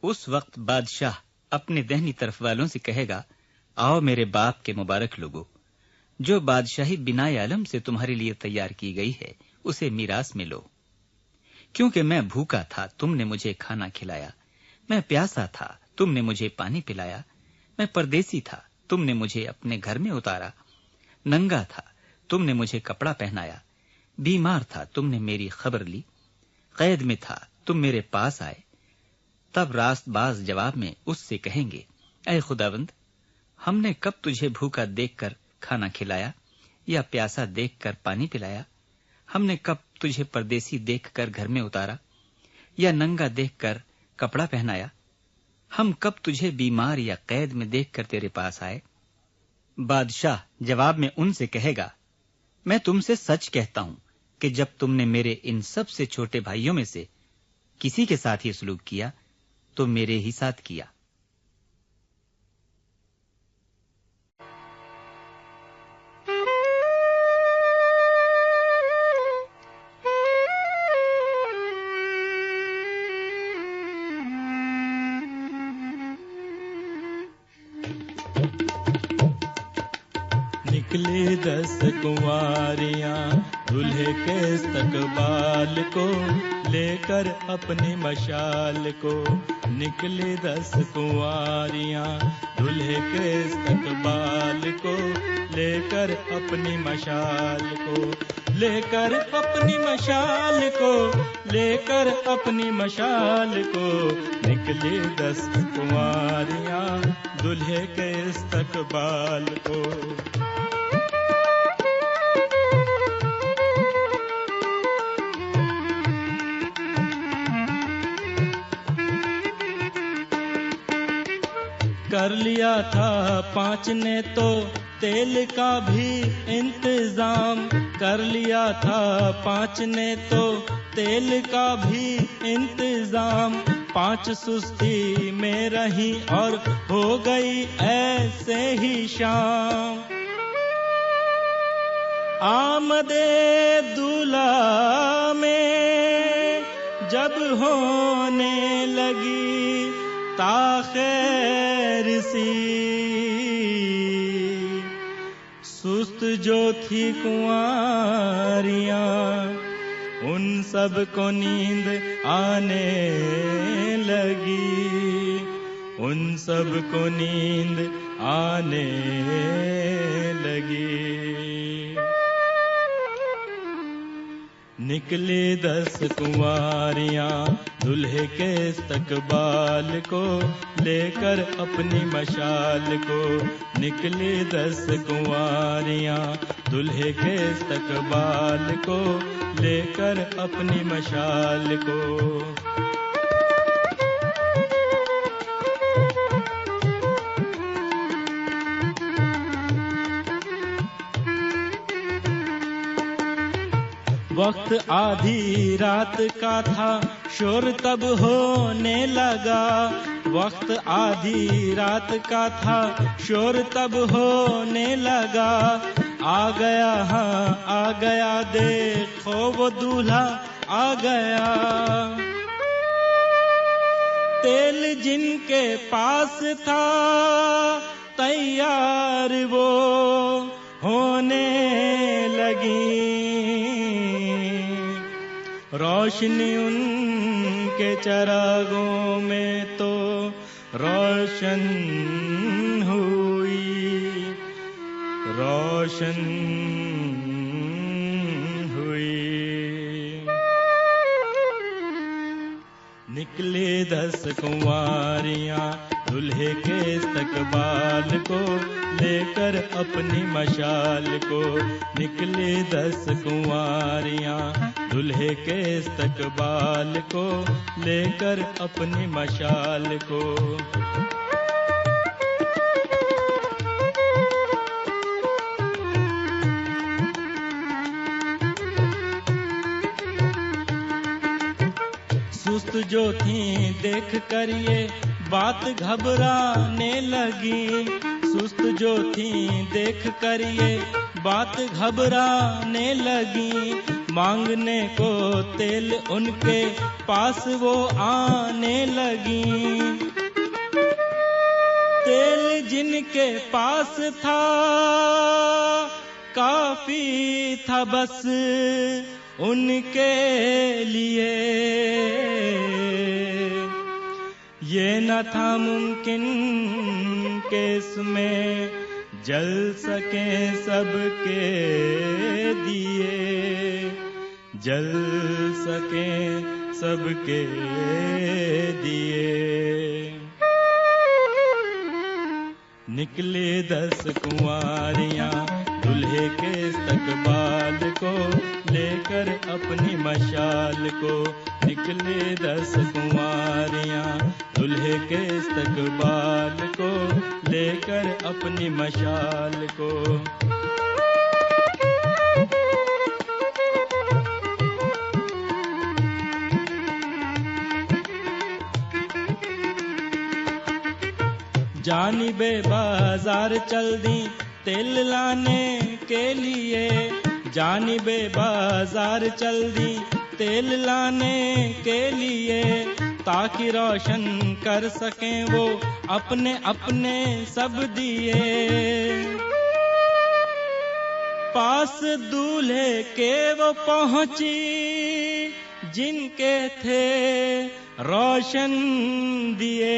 उस वक्त बादशाह अपने दाहिनी तरफ वालों से कहेगा, आओ मेरे बाप के मुबारक लोगों, जो बादशाही बिनाए आलम से तुम्हारे लिए तैयार की गई है उसे मीरास में लो। क्योंकि मैं भूखा था, तुमने मुझे खाना खिलाया, मैं प्यासा था, तुमने मुझे पानी पिलाया, मैं परदेसी था, तुमने मुझे अपने घर में उतारा, नंगा था, तुमने मुझे कपड़ा पहनाया, बीमार था, तुमने मेरी खबर ली, कैद में था, तुम मेरे पास आए। तब रास्तबाज जवाब में उससे कहेंगे, ऐ खुदावंद, हमने कब तुझे भूखा देखकर खाना खिलाया या प्यासा देखकर पानी पिलाया? हमने कब तुझे परदेसी देखकर घर में उतारा या नंगा देखकर कपड़ा पहनाया? हम कब तुझे बीमार या कैद में देखकर तेरे पास आए? बादशाह जवाब में उनसे कहेगा, मैं तुमसे सच कहता हूं कि जब तुमने मेरे इन सबसे छोटे भाइयों में से किसी के साथ ही सलूक किया तो मेरे ही साथ किया। निकली 10 कुंवारियां दूल्हे के इस्तकबाल को लेकर अपनी मशाल को। निकली 10 कुंवारियां दूल्हे के इस्तकबाल को लेकर अपनी मशाल को, लेकर अपनी मशाल को, लेकर अपनी मशाल को। निकली 10 कुंवारियां दूल्हे के इस्तकबाल को। कर लिया था 5 ने तो तेल का भी इंतजाम, कर लिया था 5 ने तो तेल का भी इंतजाम। 5 सुस्ती में रही और हो गई ऐसे ही शाम। आमदे दूल्हा में जब होने लगी ताख़ैर सी, सुस्त जो थी कुंवारियां उन सब को नींद आने लगी, उन सब को नींद आने लगी। निकली 10 कुंवारियां दूल्हे के इस्तकबाल को लेकर अपनी मशाल को। निकली 10 कुंवारियां दूल्हे के इस्तकबाल को लेकर अपनी मशाल को। वक्त आधी रात का था, शोर तब होने लगा। वक्त आधी रात का था, शोर तब होने लगा। आ गया, हाँ आ गया, देखो वो दूल्हा आ गया। तेल जिनके पास था तैयार वो होने लगी। रोशनी उनके चरागों में तो रोशन हुई, रोशन हुई। निकली 10 कुंवारियां दूल्हे के इस्तकबाल को लेकर अपनी मशाल को। निकली 10 कुंवारियां दूल्हे के इस्तकबाल को लेकर अपनी मशाल को। सुस्त जो थी देख कर ये बात घबराने लगी। सुस्त जो थी देख कर ये बात घबराने लगी। मांगने को तेल उनके पास वो आने लगी। तेल जिनके पास था काफी था बस उनके लिए। ये न था मुमकिन कि इसमें जल सके सबके दिए, जल सके सबके दिए। निकले 10 कुंवारियां दूल्हे के इस्तकबाल को लेकर अपनी मशाल को। निकले 10 कुंवारियां दूल्हे के इस्तकबाल को लेकर अपनी मशाल को। जानिबे बाजार चल दी तेल लाने के लिए। जानिबे बाजार चल दी तेल लाने के लिए, ताकि रोशन कर सकें वो अपने अपने सब दिए। पास दूल्हे के वो पहुंची जिनके थे रोशन दिए।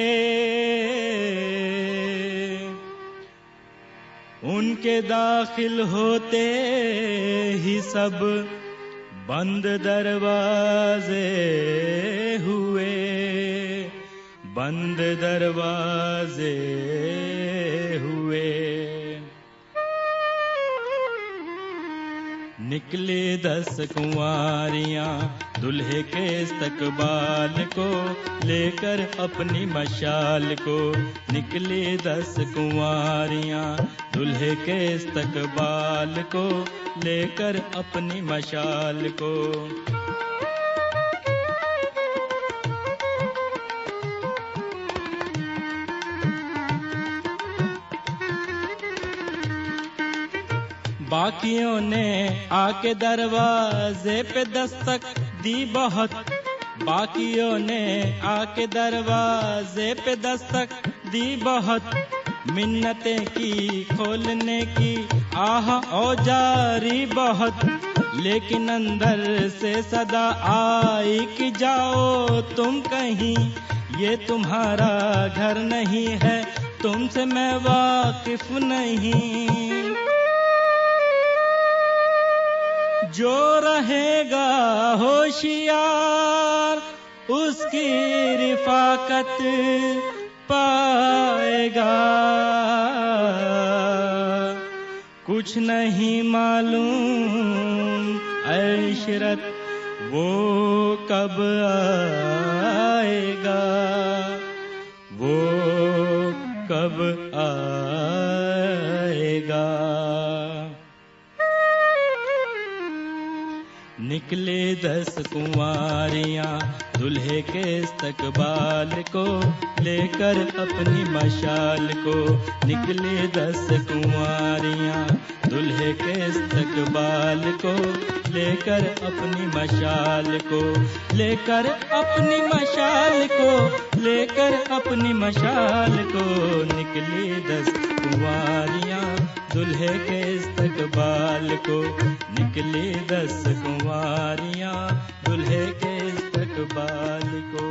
उनके दाखिल होते ही सब बंद दरवाजे हुए, बंद दरवाजे हुए। निकले 10 कुंवारियां दूल्हे के इस्तकबाल को लेकर अपनी मशाल को। निकले 10 कुंवारियां दूल्हे के इस्तकबाल को लेकर अपनी मशाल को। बाकियों ने आके दरवाजे पे दस्तक दी बहुत। बाकियों ने आके दरवाजे पे दस्तक दी बहुत। मिन्नतें की खोलने की आह औजारी बहुत, लेकिन अंदर से सदा आई कि जाओ तुम कहीं, ये तुम्हारा घर नहीं है, तुमसे मैं वाकिफ नहीं। जो रहेगा होशियार उसकी रिफाकत पाएगा। कुछ नहीं मालूम ऐशरत वो कब आएगा, वो कब आएगा। निकले 10 कुंवारियां दूल्हे के इस्तकबाल को लेकर अपनी मशाल को। निकले 10 कुंवारियां दूल्हे के इस्तकबाल को लेकर अपनी मशाल को, लेकर अपनी मशाल को, लेकर अपनी मशाल को। निकली 10 कुंवारियां दूल्हे के इस्तकबाल को। निकली 10 कुंवारियां दूल्हे के इस्तकबाल को।